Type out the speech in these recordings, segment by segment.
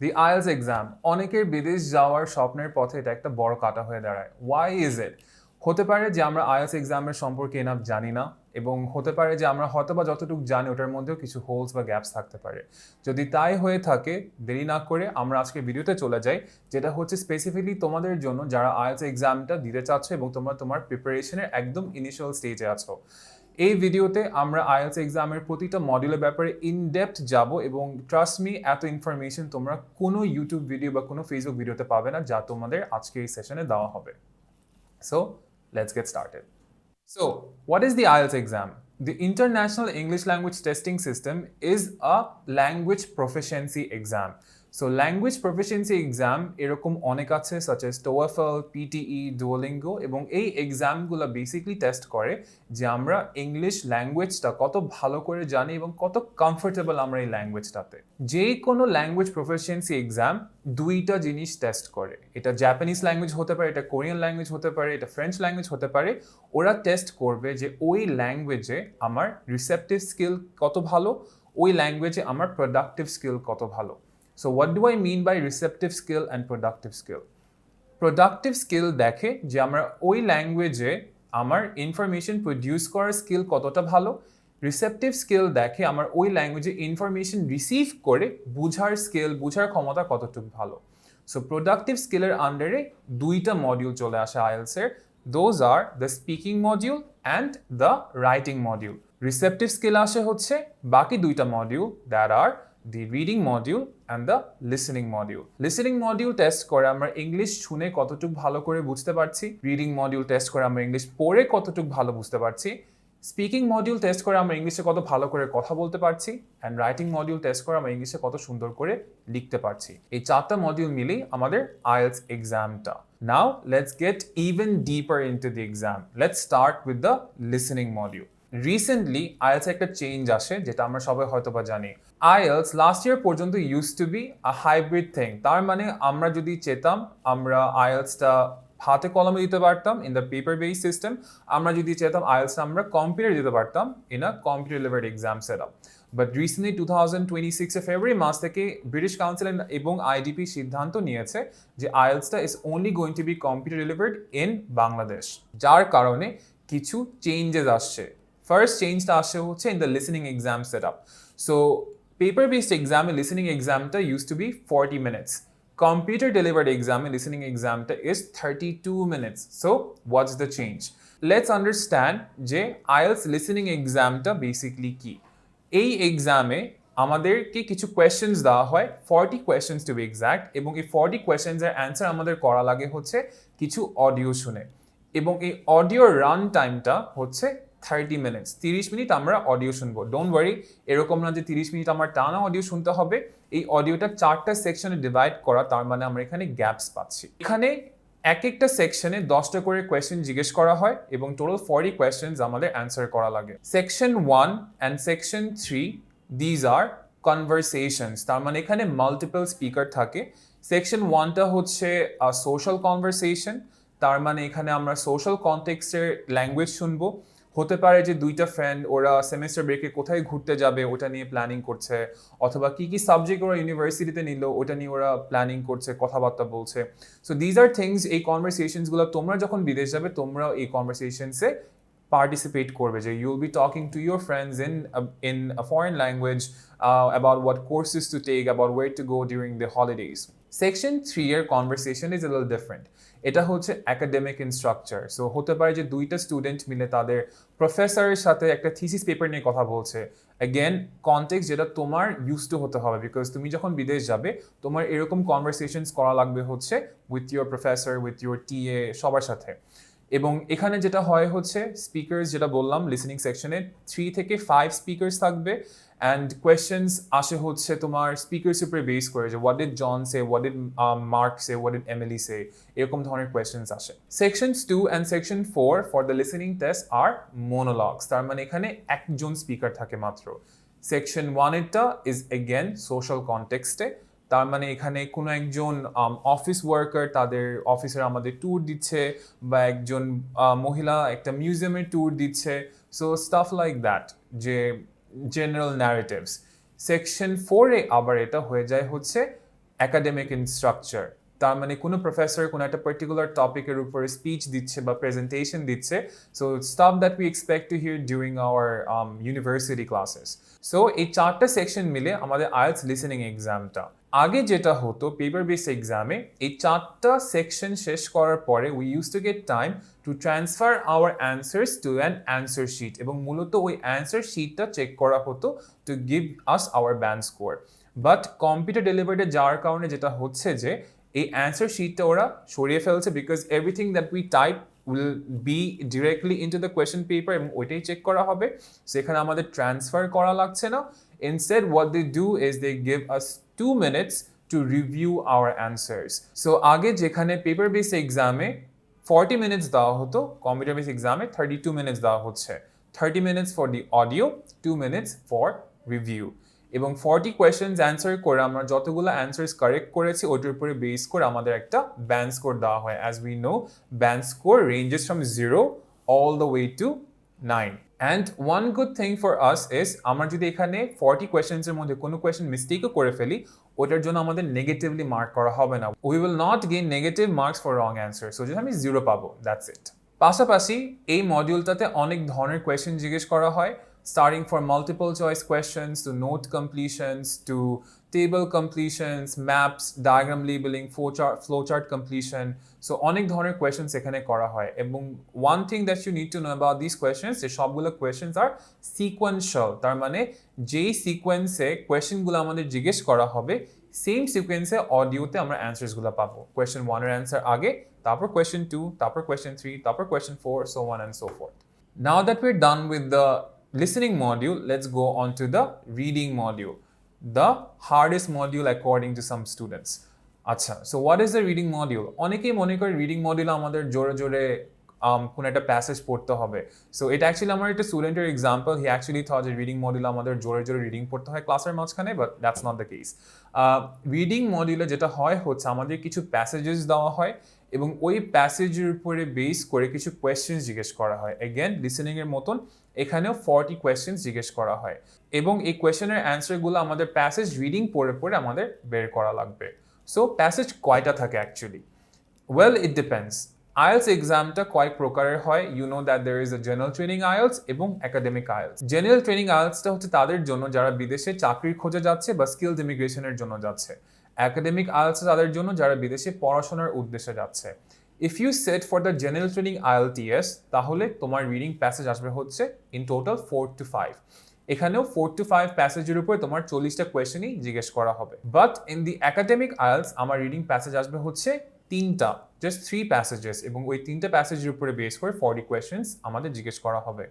দি IELTS exam অনেকের বিদেশ যাওয়ার স্বপ্নের পথে এটা একটা বড় কাঁটা হয়ে দাঁড়ায়। Why is it? হতে পারে যে আমরা আইএলস এক্সামের সম্পর্কে এনাফ জানি না, এবং হতে পারে যে আমরা হয়তোবা যতটুকু জানি ওটার মধ্যেও কিছু হোলস বা গ্যাপস থাকতে পারে। যদি তাই হয়ে থাকে, দেরি না করে আমরা আজকে ভিডিওতে চলে যাই, যেটা হচ্ছে স্পেসিফিকলি তোমাদের জন্য যারা আইএলস এক্সামটা দিতে চাচ্ছ এবং তোমরা তোমার প্রিপারেশনের একদম ইনিশিয়াল স্টেজে আছো। এই ভিডিওতে আমরা আইএলটিএস এক্সামের প্রতিটা মডিউলের ব্যাপারে ইন ডেপথ যাব, এবং ট্রাস্ট মি, এত ইনফরমেশন তোমরা কোনো ইউটিউব ভিডিও বা কোনো ফেসবুক ভিডিওতে পাবে না যা তোমাদের আজকে এই সেশনে দেওয়া হবে। So let's get started. So, what is the IELTS exam? The International English Language Testing System is a language proficiency exam. So, language proficiency exam এরকম অনেক আছে, such as TOEFL, PTE, Duolingo, এবং এই এক্সামগুলো বেসিক্যালি টেস্ট করে যে আমরা English ল্যাঙ্গুয়েজটা কত ভালো করে জানি এবং কত কমফোর্টেবল আমরা এই ল্যাঙ্গুয়েজটাতে। যে কোনো ল্যাঙ্গুয়েজ প্রফিসিয়েন্সি এক্সাম দুইটা জিনিস টেস্ট করে। এটা জাপানিজ ল্যাঙ্গুয়েজ হতে পারে, এটা কোরিয়ান ল্যাঙ্গুয়েজ হতে পারে, এটা ফ্রেঞ্চ ল্যাঙ্গুয়েজ হতে পারে। ওরা টেস্ট করবে যে ওই ল্যাঙ্গুয়েজে আমার রিসেপটিভ স্কিল কত ভালো, ওই ল্যাঙ্গুয়েজে আমার প্রোডাক্টিভ স্কিল কত ভালো। So what do I mean by receptive skill and productive skill? Productive skill দেখে যে আমরা ওই ল্যাঙ্গুয়েজে আমার ইনফরমেশন প্রডিউস করার স্কিল কতটা ভালো। রিসেপটিভ স্কিল দেখে আমার ওই ল্যাঙ্গুয়েজে ইনফরমেশন রিসিভ করে বুঝার স্কিল, বুঝার ক্ষমতা কতটুকু ভালো। সো প্রোডাক্টিভ স্কিলের আন্ডারে দুইটা মডিউল চলে আসে আইএলসের। Those are the speaking module and the writing module. Receptive skill আসে হচ্ছে বাকি দুইটা module, that are the reading module and the listening module. Listening module test করে আমরা ইংলিশ শুনে কতটুকু ভালো করে বুঝতে পারছি, রিডিং মডিউল টেস্ট করে আমরা ইংলিশ পড়ে কতটুকু ভালো বুঝতে পারছি, স্পিকিং মডিউল টেস্ট করে আমরা ইংলিশে কত ভালো করে কথা বলতে পারছি, অ্যান্ড রাইটিং মডিউল টেস্ট করে আমরা ইংলিশে কত সুন্দর করে লিখতে পারছি। এই চারটা মডিউল মিলেই আমাদের আইএলটিএস এক্সামটা। Now let's get even deeper into the exam. Let's start with the listening module. Recently IELTS একটা চেঞ্জ আসে, যেটা আমরা সবাই হয়তোবা জানি। আইএলটিএস লাস্ট ইয়ার পর্যন্ত use to be a hybrid thing. তার মানে আমরা যদি চেতাম আমরা আইএলটিএসটা হাতে কলমে দিতে পারতাম in the paper base system, আমরা যদি চেতাম আইএলটিএস আমরা কম্পিউটার দিতে পারতাম in a computer level exam set up. But recently 2026 February মাস থেকে ব্রিটিশ কাউন্সিল এবং আইডিপি সিদ্ধান্ত নিয়েছে যে আইএলটিএসটা is only going to be computer delivered in Bangladesh, যার কারণে কিছু চেঞ্জেস আসছে। ফার্স্ট চেঞ্জটা আসে হচ্ছে in the listening exam set up. So paper based এক্সামে লিসেনিং এক্সামটা use two B 40 minutes. Computer delivered exam listening exam is 32 minutes. So what's the change? Let's understand যে IELTS listening examটা বেসিক্যালি কি। এই এক্সামে আমাদেরকে কিছু কোয়েশ্চেন্স দেওয়া হয়, 40 কোয়েশ্চেন্স টু বি এক্সাক্ট, এবং এই 40 কোয়েশ্চেন্সের অ্যান্সার আমাদের করা লাগে হচ্ছে কিছু অডিও শুনে, এবং এই অডিওর রান টাইমটা হচ্ছে 30 মিনিটস। 30 মিনিট আমরা অডিও শুনবো। ডোন্ট ওয়ারি, এরকম না যে 30 মিনিট আমার টানা অডিও শুনতে হবে। এই অডিওটা 4টা সেকশনে ডিভাইড করা, তার মানে আমরা এখানে গ্যাপস পাচ্ছি। এখানে এক একটা সেকশনে 10টা করে কোয়েশ্চেন জিজ্ঞেস করা হয় এবং টোটাল 40 কোয়েশ্চেন্স আমাদের অ্যান্সার করা লাগে। Section 1 and section 3 these are conversations, তার মানে এখানে মাল্টিপল স্পিকার থাকে। সেকশন 1টা হচ্ছে সোশ্যাল কনভারসেশন, তার মানে এখানে আমরা সোশ্যাল কনটেক্সটের ল্যাঙ্গুয়েজ শুনবো। হতে পারে যে দুইটা ফ্রেন্ড ওরা সেমেস্টার ব্রেকে কোথায় ঘুরতে যাবে ওটা নিয়ে প্ল্যানিং করছে, অথবা কি কি সাবজেক্ট ওরা ইউনিভার্সিটিতে নিল ওটা নিয়ে ওরা প্ল্যানিং করছে, কথাবার্তা বলছে। সো দিজ আর থিংস, এই কনভারসেশনসগুলো তোমরা যখন বিদেশ যাবে তোমরা এই কনভারসেশনসে participate করবে, যে you'll be talking to your friends in a foreign language about what courses to take, about where to go during the holidays. Section 3 এর conversation is a little different. এটা হচ্ছে একাডেমিক ইন স্ট্রাকচার। সো হতে পারে যে দুইটা student মিলে তাদের প্রফেসরের সাথে একটা থিসিস পেপার নিয়ে কথা বলছে। অ্যাগেন কনটেক্সট যেটা তোমার ইউজ টু হতে হবে, বিকজ তুমি যখন বিদেশ যাবে তোমার এরকম কনভারসেশনস করা লাগবে হচ্ছে with your professor, with your TA, সবার সাথে। এবং এখানে যেটা হয় হচ্ছে স্পিকার্স, যেটা বললাম লিসেনিং সেকশনে 3 থেকে 5 স্পিকার্স থাকবে, অ্যান্ড কোয়েশ্চেন্স আসে হচ্ছে তোমার স্পিকার্স উপরে বেস করে, যে what did John say, what did Mark say, what did Emily say, এরকম ধরনের কোয়েশ্চেন্স আসে। Sections 2 and section 4 for the listening test are monologues, তার মানে এখানে একজন স্পিকার থাকে মাত্র। সেকশন 1 এরটা ইজ এগেন সোশ্যাল কনটেক্সটে, তার মানে এখানে কোনো একজন অফিস ওয়ার্কার তাদের অফিসের আমাদের ট্যুর দিচ্ছে, বা একজন মহিলা একটা মিউজিয়ামের ট্যুর দিচ্ছে। সো স্টাফ লাইক দ্যাট, যে জেনারেল ন্যারেটিভস। সেকশন 4-এ আবার এটা হয়ে যায় হচ্ছে অ্যাকাডেমিক ইন স্ট্রাকচার। তার মানে কোনো প্রফেসর কোনো একটা পার্টিকুলার টপিকের উপরে স্পিচ দিচ্ছে বা প্রেজেন্টেশন দিচ্ছে, so staff that we expect to here during our university classes. So এই 4টা সেকশন মিলে আমাদের আইএলটিএস লিসেনিং এক্সামটা। আগে যেটা হতো পেপার বেসড এক্সামে, এই 4টা সেকশন শেষ করার পরে we use to get time to transfer our answers to an answer sheet, এবং মূলত ওই অ্যান্সার শিটটা চেক করা হতো to give us our band score. But computer ডেলিভারিতে যাওয়ার কারণে যেটা হচ্ছে যে এই অ্যান্সার শিটটা ওরা সরিয়ে ফেলছে, because everything that we type will be directly into the question paper, এবং ওইটাই চেক করা হবে, সেখানে আমাদের ট্রান্সফার করা লাগছে না। Instead what they do is they give us 2 minutes to review our answers. So আগে যেখানে পেপার বেসড এক্সামে 40 minutes দেওয়া হতো, কম্পিউটার বেসড এক্সামে 32 minutes দেওয়া হচ্ছে। 30 minutes for the audio, 2 minutes for review, এবং 40 কোয়েশ্চেন্স অ্যান্সার করে আমরা যতগুলো অ্যান্সার্স কারেক্ট করেছি ওটার উপরে বেস করে আমাদের একটা ব্যান্ড স্কোর দেওয়া হয়। As we know, band score ranges from 0 all the way to 9. And one good thing for us is আমরা যদি এখানে 40 কোয়েশ্চেন্সের মধ্যে কোনো কোয়েশ্চেন মিস্টেকও করে ফেলি, ওটার জন্য আমাদের নেগেটিভলি মার্ক করা হবে না। We will not gain negative marks for wrong answer, so যদি আমি 0 পাবো, দ্যাটস ইট। পাশাপাশি এই মডিউলটাতে অনেক ধরনের কোয়েশ্চেন জিজ্ঞেস করা হয়, starting from multiple choice questions to note completions to table completions, maps, diagram labeling, flowchart completion. So অনেক ধরনের questions এখানে করা হয়, এবং one thing that you need to know about these questions যে সবগুলো questions are sequential, তার মানে যেই সিকোয়েন্সে কোয়েশ্চেনগুলো আমাদের জিজ্ঞেস করা হবে সেম সিকোয়েন্সে অডিওতে আমরা অ্যান্সার্সগুলো পাবো। কোয়েশ্চেন 1 এর অ্যান্সার আগে, তারপর কোয়েশ্চেন 2, তারপর কোয়েশ্চেন 3, তারপর question 4, so on and so forth. Now that we're done with the listening module, let's go on to the reading module, the hardest module according to some students. আচ্ছা, so what is the reading module? অনেকেই মনে করে reading মডিউলে আমাদের জোরে জোরে কোনো একটা প্যাসেজ পড়তে হবে। সো এটা অ্যাকচুয়ালি আমার একটা স্টুডেন্টের এক্সাম্পল, হি অ্যাকচুয়ালি থট যে রিডিং মডিউলে আমাদের জোরে জোরে রিডিং পড়তে হয় ক্লাসের মাঝখানে, but that's not the case. Reading মডিউলে যেটা হয় হচ্ছে আমাদের কিছু প্যাসেজেস দেওয়া হয়, এবং ওই প্যাসেজের উপরে বেস করে কিছু কোয়েশ্চেন্স জিজ্ঞেস করা হয়। এগেন লিসেনিংয়ের মতন এখানেও 40 কোয়েশ্চেন্স জিজ্ঞেস করা হয়, এবং এই কোয়েশ্চেনের অ্যান্সারগুলো আমাদের প্যাসেজ রিডিং পড়ে পড়ে আমাদের বের করা লাগবে। সো প্যাসেজ কয়টা থাকে actually? Well, it depends. IELTS এক্সামটা কয়েক প্রকারের হয়। You know that there is a general training IELTS এবং একাডেমিক আইএলটিএস। জেনারেল ট্রেনিং আইএলটিএসটা হচ্ছে তাদের জন্য যারা বিদেশে চাকরির খোঁজে যাচ্ছে বা স্কিলড ইমিগ্রেশনের জন্য যাচ্ছে। একাডেমিক আইএলটিএস তাদের জন্য যারা বিদেশে পড়াশোনার উদ্দেশ্যে যাচ্ছে। If you set for the general training IELTS, তাহলে তোমার রিডিং প্যাসেজ আসবে হচ্ছে ইন টোটাল 4 to 5। এখানেও 4 to 5 প্যাসেজের উপরে তোমার 40টা কোয়েশ্চেনই জিজ্ঞেস করা হবে। But in the academic IELTS আমার রিডিং প্যাসেজ আসবে হচ্ছে 3টা, জাস্ট 3 প্যাসেজেস, এবং ওই 3টা প্যাসেজের উপরে বেস করে 40 কোয়েশ্চেন্স আমাদের জিজ্ঞেস করা হবে।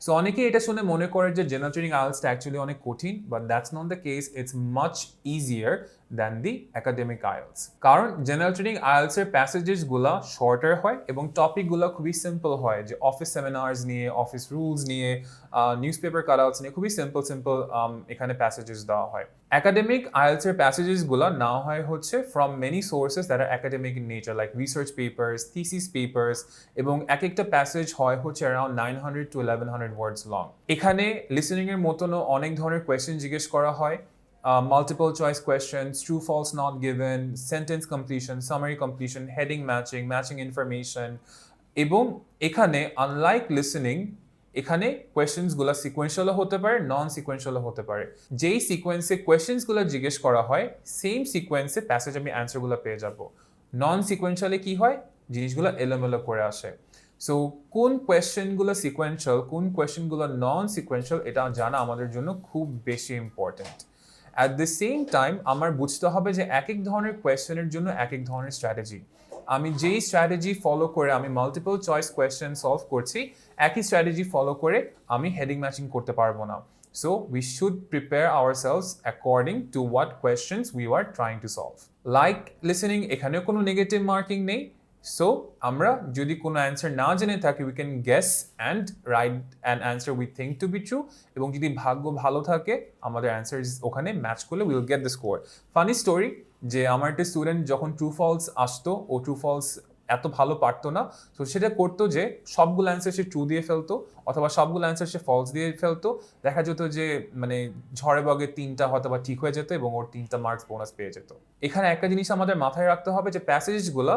সো অনেকে এটা শুনে মনে করে যে জেনারেল ট্রেনিং আইএলটিএসটা অ্যাকচুয়ালি অনেক কঠিন, but that's not the case. It's much easier than the academic IELTS, কারণ জেনারেল ট্রেনিং আইএলটিএসের প্যাসেজেসগুলো শর্টার হয় এবং টপিকগুলো খুবই সিম্পল হয়, যে অফিস সেমিনার্স নিয়ে, অফিস রুলস নিয়ে, নিউজ পেপার কাটআউটস নিয়ে খুবই সিম্পল এখানে প্যাসেজেস দেওয়া হয়। একাডেমিক আইএলটিএসের প্যাসেজেসগুলো নেওয়া হয় হচ্ছে from many sources that are academic in nature, like research papers, thesis papers, এবং এক একটা প্যাসেজ হয় হচ্ছে অ্যারাউন্ড 900 to 1100 ওয়ার্ডস লং। এখানে লিসেনিংয়ের মতনও অনেক ধরনের কোয়েশ্চেন জিজ্ঞেস করা হয়, multiple choice questions, true false not given, sentence completion, summary completion, heading matching, matching information, এবং এখানে আনলাইক লিসেনিং এখানে কোয়েশ্চেন্সগুলো সিকোয়েন্সিয়ালও হতে পারে, নন সিকোয়েন্সিয়ালও হতে পারে। যেই সিকোয়েন্সে কোয়েশ্চেন্সগুলো জিজ্ঞেস করা হয় সেম সিকোয়েন্সে প্যাসেজ আমি অ্যান্সারগুলো পেয়ে যাব। নন সিকোয়েন্সিয়ালে কি হয়, জিনিসগুলো এলোমেলো করে আসে। সো কোন কোয়েশ্চেনগুলো সিকোয়েন্সিয়াল, কোন কোয়েশ্চেনগুলো নন সিকোয়েন্সিয়াল, এটা জানা আমাদের জন্য খুব বেশি important. At the same time আমার বুঝতে হবে যে এক এক ধরনের কোয়েশ্চেনের জন্য এক এক ধরনের স্ট্র্যাটেজি। আমি যেই স্ট্র্যাটেজি ফলো করে আমি মাল্টিপল চয়েস কোয়েশ্চেন সলভ করছি, একই স্ট্র্যাটেজি ফলো করে আমি হেডিং ম্যাচিং করতে পারবো না। So we should prepare ourselves according to what questions we are trying to solve. Like listening, এখানেও কোনো নেগেটিভ মার্কিং নেই। সো আমরা যদি কোনো অ্যান্সার না জেনে থাকি, we can guess and write an answer we think to be true, এবং যদি ভাগ্য ভালো থাকে আমাদের অ্যান্সার ওখানে ম্যাচ করলে will get the score. Funny story, যে আমার একটা স্টুডেন্ট যখন ট্রু ফলস আসতো, ও ট্রু ফলস এত ভালো পারতো না। তো সেটা করতো যে সবগুলো অ্যান্সার সে ট্রু দিয়ে ফেলতো, অথবা সবগুলো অ্যান্সার সে ফলস দিয়ে ফেলতো। দেখা যেত যে মানে ঝড়ে বগে 3টা হয়তো বা ঠিক হয়ে যেত এবং ওর 3টা মার্কস বোনাস পেয়ে যেত। এখানে একটা জিনিস আমাদের মাথায় রাখতে হবে যে প্যাসেজগুলো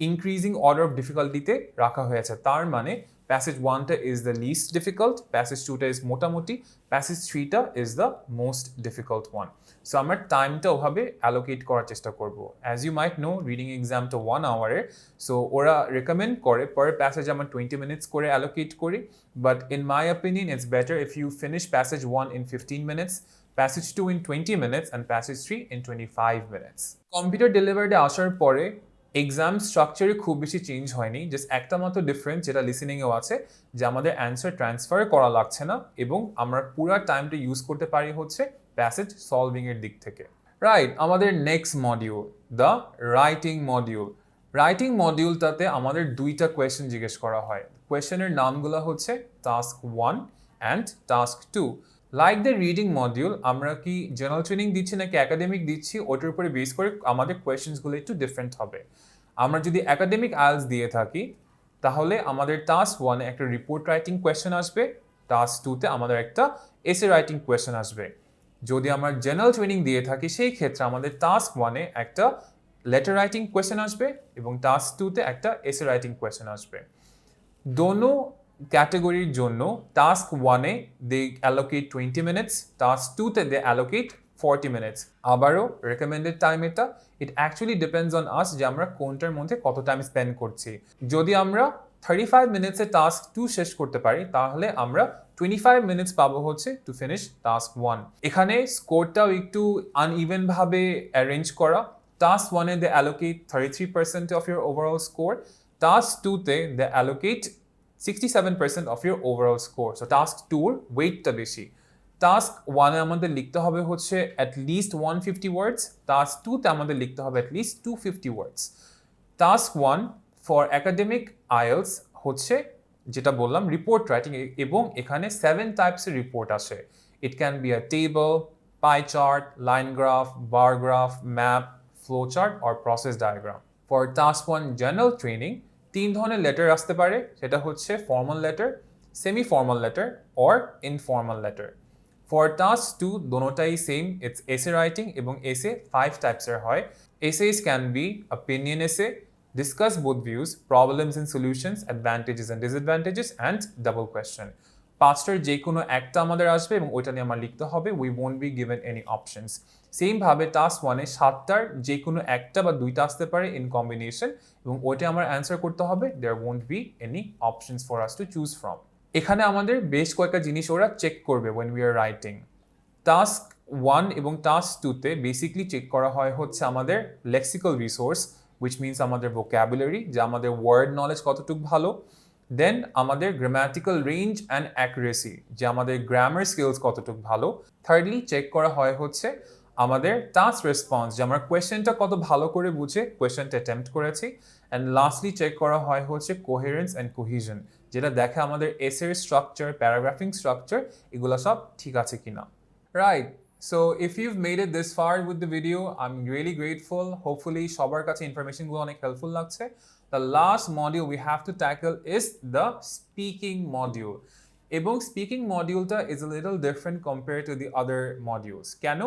ইনক্রিজিং অর্ডার অফ ডিফিকাল্টিতে রাখা হয়েছে। তার মানে প্যাসেজ 1টা is the least difficult, passage 2টা ইজ মোটামুটি, প্যাসেজ 3টা is the most difficult one. So আমরা টাইমটা ওভাবে অ্যালোকেট করার চেষ্টা করব। As you might know, reading এক্সামটা 1 আওয়ারের, সো ওরা রেকমেন্ড করে পার প্যাসেজ আমরা 20 মিনিটস করে অ্যালোকেট করি, but in my opinion it's better if you finish passage 1 in 15 minutes, passage 2 in 20 minutes and passage 3 in 25 minutes. Computer ডেলিভারিতে আসার পরে এক্সাম স্ট্রাকচারে খুব বেশি চেঞ্জ হয়নি, জাস্ট একটা মাত্র ডিফারেন্স যেটা লিসেনিংয়েও আছে, যে আমাদের অ্যান্সার ট্রান্সফার করা লাগছে না এবং আমরা পুরো টাইমটা ইউজ করতে পারি হচ্ছে প্যাসেজ সলভিংয়ের দিক থেকে। রাইট, আমাদের next module the writing module. Writing মডিউলটাতে আমাদের 2টা কোয়েশ্চেন জিজ্ঞেস করা হয়। কোয়েশ্চেনের নামগুলো হচ্ছে task 1 and task 2। Like the reading module, আমরা কি জেনারেল ট্রেনিং দিচ্ছি নাকি একাডেমিক দিচ্ছি ওটার উপরে বেস করে আমাদের কোয়েশ্চেন্সগুলো একটু ডিফারেন্ট হবে। আমরা যদি একাডেমিক আইএলটিএস দিয়ে থাকি তাহলে আমাদের টাস্ক 1-এ একটা রিপোর্ট রাইটিং কোয়েশ্চেন আসবে, টাস্ক 2-তে আমাদের একটা এসে রাইটিং কোয়েশ্চেন আসবে। যদি আমরা জেনারেল ট্রেনিং দিয়ে থাকি সেই ক্ষেত্রে আমাদের টাস্ক 1-এ একটা লেটার রাইটিং কোয়েশ্চেন আসবে এবং টাস্ক 2-তে একটা এসে রাইটিং কোয়েশ্চেন আসবে। দোনো ক্যাটাগরির জন্য টাস্ক 1-এ দে অ্যালোকেট 20 মিনিটস, টাস্ক 2-তে দে অ্যালোকেট 40 মিনিটস। আবারও রেকমেন্ডেড টাইম এটা, ইট অ্যাকচুয়ালি ডিপেন্ডস অন আস যে আমরা কোনটার মধ্যে কত টাইম স্পেন্ড করছি। যদি আমরা 35 মিনিটসে টাস্ক 2 শেষ করতে পারি তাহলে আমরা 25 মিনিটস পাবো হচ্ছে টু ফিনিশ টাস্ক 1। এখানে স্কোরটাও একটু আনইভেন ভাবে অ্যারেঞ্জ করা। টাস্ক 1-এ they allocate 33% of your overall score, task 2-তে they allocate 67% of your overall score. So task 2-র ওয়েটটা বেশি। টাস্ক 1-এ আমাদের লিখতে হবে হচ্ছে at least 150 words, টাস্ক 2-তে আমাদের লিখতে হবে at least 250 words. Task 1 for academic IELTS হচ্ছে যেটা বললাম রিপোর্ট রাইটিং, এবং এখানে 7 টাইপসের রিপোর্ট আসে। It can be a table, pie chart, line graph, bar graph, map, flow chart or process diagram. For task 1 general training 3 ধরনের letter আসতে পারে, সেটা হচ্ছে formal letter, semi formal letter or informal letter. For task 2 দোনোটাই same, it's essay writing এবং এসে 5 টাইপসের হয়। Essays can be opinion essay, discuss both views, problems and solutions, advantages and disadvantages and double question। 5টার যে কোনো একটা আমাদের আসবে এবং ওইটা নিয়ে আমার লিখতে হবে, we won't be given any options. Same ভাবে টাস্ক 1-এ 7টার যে কোনো একটা বা 2টা আসতে পারে ইন কম্বিনেশন এবং ওইটা আমার অ্যান্সার করতে হবে, there won't be any options for us to choose from. এখানে আমাদের বেশ কয়েকটা জিনিস ওরা চেক করবে when we are writing. Task 1 এবং টাস্ক 2-তে বেসিকলি চেক করা হয় হচ্ছে আমাদের লেক্সিক্যাল রিসোর্স, উইচ মিনস আমাদের ভোক্যাবুলারি, যে আমাদের ওয়ার্ড নলেজ কতটুকু ভালো। দেন আমাদের গ্রামাটিক্যাল রেঞ্জ অ্যান্ড অ্যাকুরেসি, যে আমাদের গ্রামার স্কিলস কতটুকু ভালো। থার্ডলি চেক করা হয় হচ্ছে আমাদের টাস্ক রেসপন্স, যে আমরা কোয়েশ্চেনটা কত ভালো করে বুঝে কোয়েশ্চেনটা অ্যাটেম্প্ট করেছি। অ্যান্ড লাস্টলি চেক করা হয় হচ্ছে কোহেরেন্স অ্যান্ড কোহিজন, যেটা দেখে আমাদের এসের স্ট্রাকচার, প্যারাগ্রাফিং স্ট্রাকচার এগুলো সব ঠিক আছে কিনা। Right. So if you've made it this far with the video, I'm really grateful. Hopefully সবার কাছে ইনফরমেশনগুলো অনেক হেল্পফুল লাগছে। The last module we have to tackle is the speaking module. এবং speaking মডিউলটা is a little different compared to the other modules. কেন?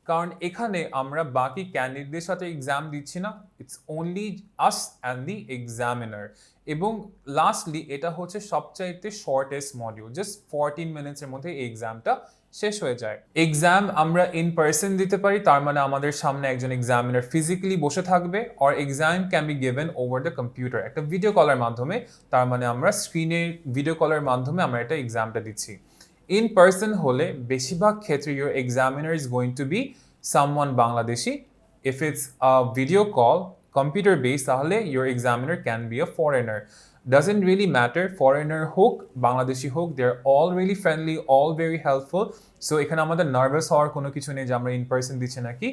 কারণ এখানে আমরা বাকি ক্যান্ডিডেটদের সাথে এক্সাম দিচ্ছি না, it's only us and the examiner. এবং লাস্টলি এটা হচ্ছে সবচাইতে শর্টেস্ট মডিউল, জাস্ট 14 মিনিটসের মধ্যে এই এক্সামটা শেষ হয়ে যায়। এক্সাম আমরা ইন পার্সন দিতে পারি, তার মানে আমাদের সামনে একজন এক্সামিনার ফিজিক্যালি বসে থাকবে, or exam can be given over the computer, একটা ভিডিও কলের মাধ্যমে, তার মানে আমরা স্ক্রিনে ভিডিও কলের মাধ্যমে আমরা এটা এক্সামটা দিচ্ছি। ইন পার্সন হলে বেশিরভাগ ক্ষেত্রে your examiner is going to be someone Bangladeshi. If it's a video call computer base তাহলে your examiner can be a foreigner. Doesn't really matter, foreigner হোক বাংলাদেশি হোক, they are all really friendly, all very helpful. So এখানে আমাদের nervous হওয়ার কোনো কিছু নেই যে আমরা ইন পার্সন দিচ্ছি নাকি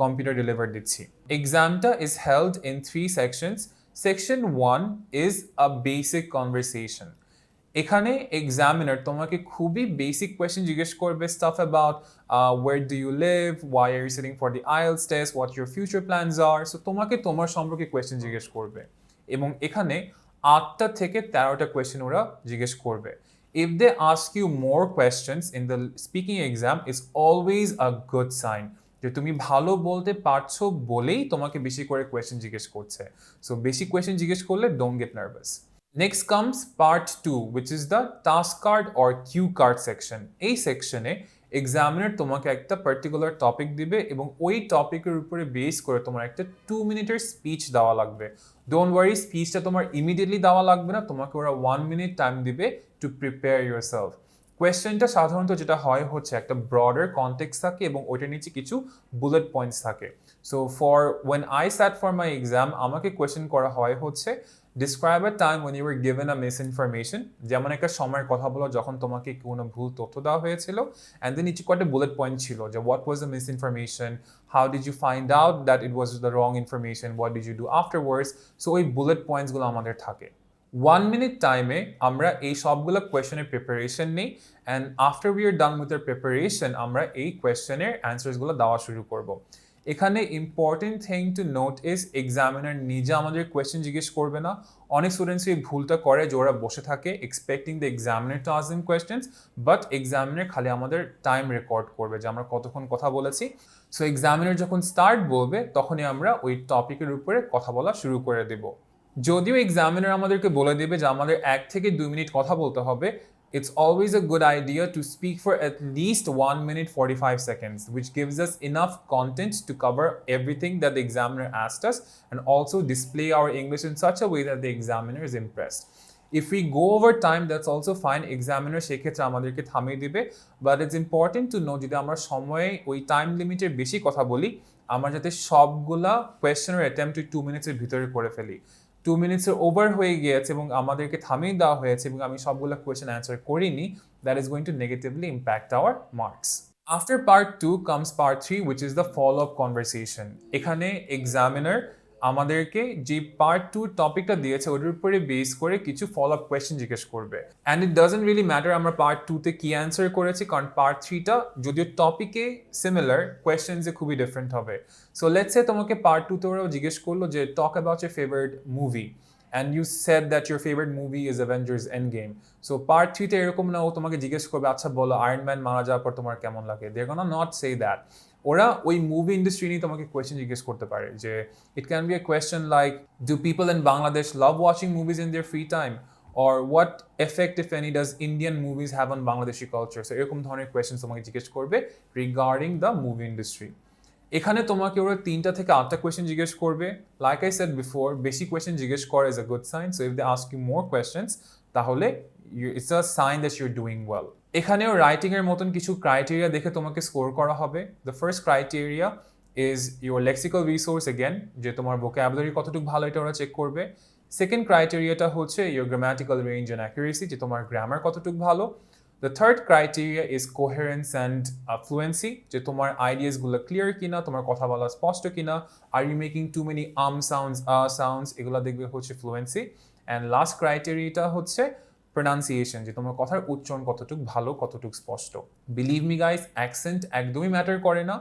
কম্পিউটার ডেলিভার দিচ্ছি। এক্সামটা is held in 3 sections. Section 1 is a basic conversation. এখানে এক্সামিনার তোমাকে খুবই বেসিক কোয়েশ্চেন জিজ্ঞেস করবে, staff about where do you live, why are you sitting for the IELTS test, what your future plans are. So তোমাকে তোমার সম্পর্কে question জিজ্ঞেস করবে। এবং এখানে 8টা থেকে 13টা কোয়েশ্চেন ওরা জিজ্ঞেস করবে। If they ask you more questions in the speaking exam, it's always a good sign যে তুমি ভালো বলতে পারছো বলেই তোমাকে বেশি করে কোয়েশ্চেন জিজ্ঞেস করছে। সো বেশি কোয়েশ্চেন জিজ্ঞেস করলে don't get nervous. Next comes part 2, which is the task card or cue card section. এই সেকশনে এক্সামিনার তোমাকে একটা পার্টিকুলার টপিক দিবে এবং ওই টপিকের উপরে বেস করে তোমার একটা 2 মিনিটের স্পিচ দেওয়া লাগবে। ডোন্ট ওয়ারি, স্পিচটা তোমার ইমিডিয়েটলি দেওয়া লাগবে না, তোমাকে ওরা 1 মিনিট টাইম দিবে টু প্রিপেয়ার ইউরসেলফ। কোয়েশ্চেনটা সাধারণত যেটা হয় হচ্ছে একটা ব্রডার কনটেক্সট থাকে এবং ওইটার নিচে কিছু বুলেট পয়েন্টস থাকে। So for when I sat for my exam, আমাকে কোয়েশ্চেন করা হয় হচ্ছে describe a time when you were given a misinformation, যেমন একটা সময়ের কথা বলো যখন তোমাকে কোনো ভুল তথ্য দেওয়া হয়েছিল, অ্যান্ড দেন নিচে কয়েকটা বুলেট পয়েন্ট ছিল যে what was the misinformation, how did you find out that it was the wrong information, what did you do afterwards. So ওই বুলেট পয়েন্টসগুলো আমাদের থাকে। 1 মিনিট টাইমে আমরা এই সবগুলো কোয়েশ্চেনের প্রিপারেশন নিই, and after we are done with the preparation আমরা এই কোয়েশ্চেনের অ্যান্সার্সগুলো দেওয়া শুরু করব। এখানে important thing to note is examiner নিজে আমাদের কোয়েশ্চেন জিজ্ঞেস করবে না। অনেক স্টুডেন্টস এই ভুলটা করে যে ওরা বসে থাকে expecting the examiner to ask them questions, but examiner খালি আমাদের টাইম রেকর্ড করবে যে আমরা কতক্ষণ কথা বলেছি। সো এক্সামিনার যখন স্টার্ট বলবে তখনই আমরা ওই টপিকের উপরে কথা বলা শুরু করে দেব। যদিও এক্সামিনার আমাদেরকে বলে দেবে যে আমাদের 1 থেকে 2 মিনিট কথা বলতে হবে, it's always a good idea to speak for at least 1 minute 45 seconds, which gives us enough content to cover everything that the examiner asked us and also display our English in such a way that the examiner is impressed. If we go over time, that's also fine. Examiner সেক্ষেত্রে আমাদেরকে থামিয়ে দিবে, but it's important to know যদি আমরা সময়ে ওই time লিমিটের বেশি কথা বলি, আমরা যাতে সবগুলা কোয়েশ্চেনের অ্যাটেম্প্ট 2 মিনিটসের ভিতরে করে ফেলি। 2 মিনিটসের ওভার হয়ে গিয়েছে এবং আমাদেরকে থামিয়ে দেওয়া হয়েছে এবং আমি সবগুলো কোয়েশ্চেন অ্যান্সার করিনি, that is going to negatively impact our marks. After part 2 comes part 3, which is the follow up conversation. এখানে এক্সামিনার আমাদেরকে যে পার্ট 2 টপিকটা দিয়েছে ওটার উপরে বেস করে কিছু ফলো আপ কোয়েশ্চেন জিজ্ঞেস করবে, and it doesn't really matter আমরা পার্ট 2তে কি অ্যান্সার করেছি, কারণ পার্ট 3টা যদিও টপিকে সিমিলার, কোয়েশ্চেন্সে খুবই ডিফারেন্ট হবে। সো লেটস সে তোমাকে পার্ট 2তে ওরাও জিজ্ঞেস করলো যে talk about your favourite movie, and you said that your favorite movie is Avengers Endgame. So part 3 তে এরকম না ও তোমাকে জিজ্ঞেস করবে আচ্ছা বলো আয়রন ম্যান মারা যাওয়ার পর তোমার কেমন লাগে। They're gonna not say that. ওরা ওই মুভি ইন্ডাস্ট্রি নিয়ে তোমাকে কোয়েশ্চেন জিজ্ঞেস করতে পারে যে ইট can B a question like do people in Bangladesh love watching movies in their free time, or what effect if any does Indian movies have on Bangladeshi culture. So এরকম ধরনের question তোমাকে জিজ্ঞেস করবে রিগার্ডিং দ্য মুভি ইন্ডাস্ট্রি। এখানে তোমাকে ওরা 3টা থেকে 8টা কোয়েশ্চেন জিজ্ঞেস করবে। লাইক আই সেড বিফোর, বেশি কোয়েশ্চেন জিজ্ঞেস করা is a good sign. So if they ask you more questions তাহলে it's a sign that you are doing well. এখানেও রাইটিং এর মতন কিছু ক্রাইটেরিয়া দেখে তোমাকে স্কোর করা হবে। The first criteria is your lexical resource, again যে তোমার ভোকাবুলারি কতটুকু ভালো এটা ওরা চেক করবে। সেকেন্ড ক্রাইটেরিয়াটা হচ্ছে your grammatical range and accuracy, যে তোমার গ্রামার কতটুকু ভালো। The third criteria is coherence and fluency, যে তোমার আইডিয়াসগুলো ক্লিয়ার কিনা, তোমার কথা বলা স্পষ্ট কিনা, are you making too many sounds sounds, এগুলো দেখবে হচ্ছে ফ্লুয়েন্সি। অ্যান্ড লাস্ট ক্রাইটেরিয়াটা হচ্ছে প্রনাউন্সিয়েশন, যে তোমার কথার উচ্চারণ কতটুকু ভালো, কতটুকু স্পষ্ট। বিলিভ মি গাইস, অ্যাকসেন্ট একদমই ম্যাটার করে না।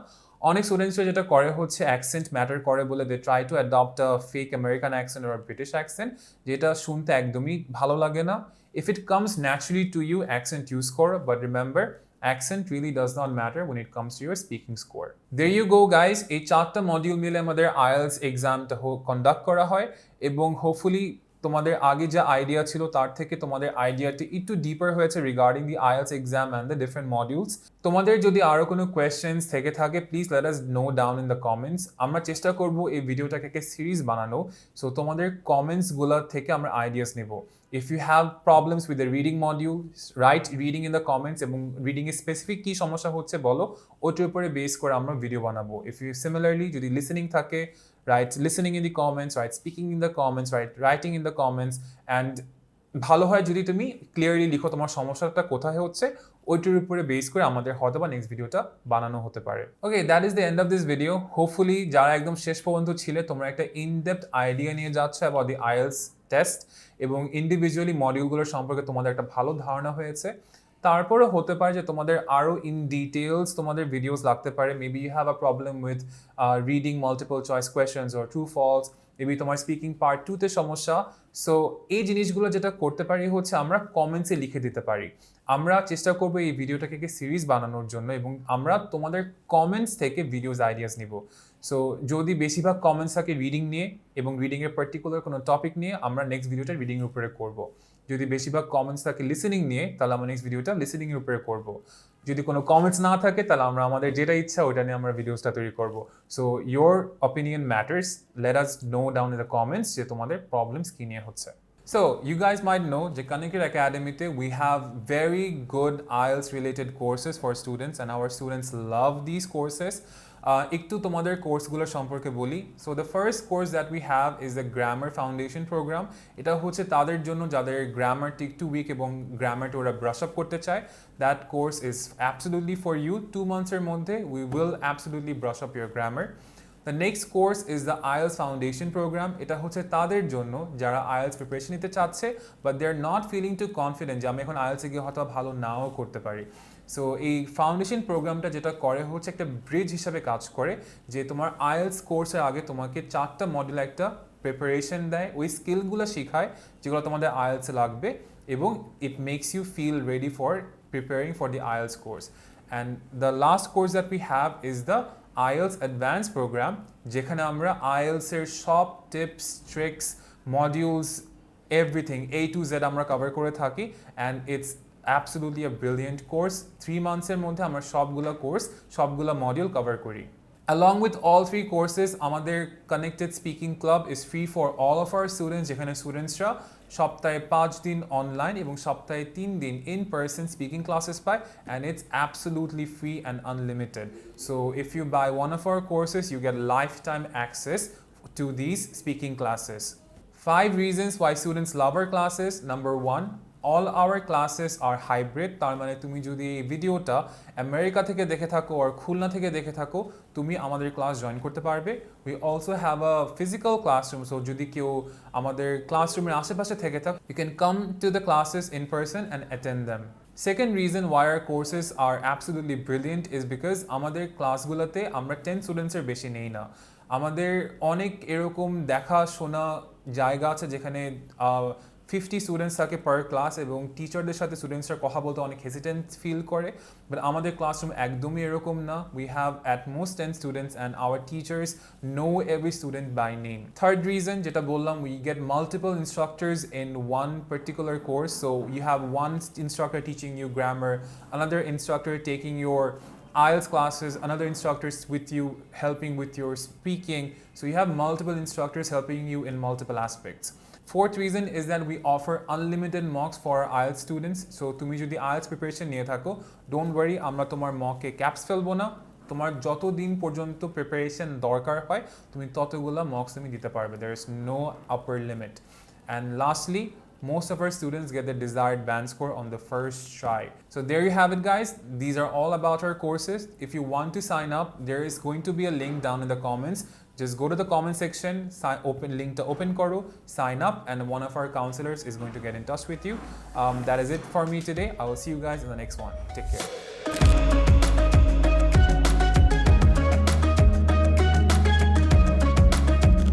অনেক স্টুডেন্টসরা যেটা করে হচ্ছে অ্যাকসেন্ট ম্যাটার করে বলে they try to adopt a fake American accent or British accent, যেটা শুনতে একদমই ভালো লাগে না। If it comes naturally to you, accent use করো, but remember, accent really does not matter when it comes to your speaking score. There you go guys, এই 4টা module মিলে আমাদের IELTS এক্সামটা কন্ডাক্ট করা হয় এবং হোপফুলি তোমাদের আগে যে আইডিয়া ছিল তার থেকে তোমাদের আইডিয়াটি একটু ডিপার হয়েছে regarding the IELTS exam and the different modules. তোমাদের যদি আরও কোনো কোয়েশ্চেন্স থেকে থাকে please let us no down in the comments. আমরা চেষ্টা করবো এই ভিডিওটাকে একটা সিরিজ বানানো, সো তোমাদের কমেন্টসগুলো থেকে আমরা আইডিয়াস নেব। If you have problems with the reading module, write reading in the comments এবং রিডিং এর স্পেসিফিক কি সমস্যা হচ্ছে বলো, ওটার উপরে বেস করে আমরা ভিডিও বানাবো। If you similarly যদি লিসেনিং থাকে, write listening in the comments, write speaking in the comments, write writing in the comments, and ভালো হয় যদি তুমি ক্লিয়ারলি লিখো তোমার সমস্যাটা কোথায় হচ্ছে, ওইটার উপরে বেস করে আমাদের হয়তো বা নেক্সট ভিডিওটা বানানো হতে পারে। Okay, that is the end of this video. Hopefully যারা একদম শেষ পর্যন্ত ছিলে তোমরা একটা ইনডেপথ আইডিয়া নিয়ে যাচ্ছ অ্যাবাউট দি IELTS টেস্ট এবং ইন্ডিভিজুয়ালি মডিউলগুলোর সম্পর্কে তোমাদের একটা ভালো ধারণা হয়েছে। তারপরে হতে পারে যে তোমাদের আরো ইন ডিটেইলস তোমাদের ভিডিওস লাগতে পারে, maybe you have a problem with reading multiple choice questions or true false, maybe তোমার স্পিকিং পার্ট 2 তে সমস্যা। সো এই জিনিসগুলো যেটা করতে পারি হচ্ছে আমরা কমেন্টসে লিখে দিতে পারি। আমরা চেষ্টা করব এই ভিডিওটাকে সিরিজ বানানোর জন্য এবং আমরা তোমাদের কমেন্টস থেকে ভিডিওস আইডিয়াস নিব। সো যদি বেশিরভাগ কমেন্টস থাকে রিডিং নিয়ে এবং রিডিংয়ের পার্টিকুলার কোনো টপিক নিয়ে, আমরা নেক্সট ভিডিওটা রিডিংয়ের উপরে করব। যদি বেশিরভাগ কমেন্টস থাকে লিসেনিং নিয়ে, তাহলে আমরা নেক্সট ভিডিওটা লিসেনিংয়ের উপরে করব। যদি কোনো কমেন্টস না থাকে তাহলে আমরা আমাদের যেটা ইচ্ছা ওইটা নিয়ে আমরা ভিডিওসটা তৈরি করব। So your opinion matters, let us no down in the comments যে তোমাদের প্রবলেমস কী নিয়ে হচ্ছে। So, you guys might know যে Connected Academy te we have very good IELTS related courses for students and our students love these courses. একটু তোমাদের কোর্সগুলো সম্পর্কে বলি। So the first course that we have is the grammar foundation programme. এটা হচ্ছে তাদের জন্য যাদের গ্রামারটি একটু উইক এবং গ্রামারটা ওরা ব্রাশ আপ করতে চায়। That course is absolutely for you. 2 মান্থসের মধ্যে we will absolutely brush up your grammar. The next course is the IELTS Foundation program. এটা হচ্ছে তাদের জন্য যারা IELTS প্রিপারেশন নিতে চাচ্ছে but they are not feeling too confident যে আমি এখন IELTS গিয়ে হয়তো ভালো নাও করতে পারি। সো এই ফাউন্ডেশন প্রোগ্রামটা যেটা করে হচ্ছে একটা ব্রিজ হিসাবে কাজ করে, যে তোমার IELTS কোর্সের আগে তোমাকে 4টা মডিউল একটা প্রিপারেশন দেয়, ওই স্কিলগুলো শেখায় যেগুলো তোমাদের IELTS লাগবে, এবং it makes you feel ready for preparing for the IELTS course. And the last course that we have is the IELTS Advanced Program, যেখানে আমরা IELTS এর সব tips, tricks, modules, everything A to Z আমরা cover করে থাকি, and it's absolutely a brilliant course. 3 মান্থসের মধ্যে আমরা সবগুলো মডিউল কভার করি। Along with all 3 courses, আমাদের Connected Speaking Club is free for all of our students, যেখানে স্টুডেন্টসরা সপ্তাহে 5 দিন অনলাইন এবং সপ্তাহে 3 দিন in person স্পিকিং ক্লাসেস পায়, and it's absolutely free and unlimited. So if you buy one of our courses, you get lifetime access to these speaking classes. 5 reasons why students love our classes. Number 1, all our classes are hybrid. তার মানে তুমি যদি এই ভিডিওটা America থেকে দেখে থাকো আর খুলনা থেকে দেখে থাকো, তুমি আমাদের ক্লাস জয়েন করতে পারবে। We also have a physical classroom, so যদি কেউ আমাদের ক্লাসরুমের আশেপাশে থেকে থাকো, you can come to the classes in person and attend them. Second reason why our courses are absolutely brilliant is because আমাদের ক্লাসগুলোতে আমরা 10 স্টুডেন্টসের বেশি নেই না। আমাদের অনেক এরকম দেখাশোনা জায়গা আছে যেখানে 50 স্টুডেন্টস থাকে পার ক্লাস, এবং টিচারদের সাথে স্টুডেন্টসরা কথা বলতে অনেক হেসিটেন্ট ফিল করে, বাট আমাদের ক্লাসরুম একদমই এরকম না। We have at most 10 students and our teachers know every student by name. Third reason যেটা বললাম, we get multiple instructors in one particular course, so you have one instructor teaching you grammar, another instructor taking your IELTS classes, another instructor with you helping with your speaking, so you have multiple instructors helping you in multiple aspects. Fourth reason is that we offer unlimited mocks for our IELTS students. So তুমি যদি IELTS preparation নিয়ে থাকো, don't worry, আমরা তোমার মকে caps ফেলবো না। তোমার যত দিন পর্যন্ত প্রিপারেশন দরকার হয় তুমি ততগুলো মক্স তুমি দিতে পারবে। There is no upper limit. And lastly, most of our students get the desired band score on the first try. So there you have it, guys. These are all about our courses. If you want to sign up, there is going to be a link down in the comments. Just go to the comment section, link to open koro, sign up, and one of our counselors is going to get in touch with you. That is it for me today. I will see you guys in the next one. Take care.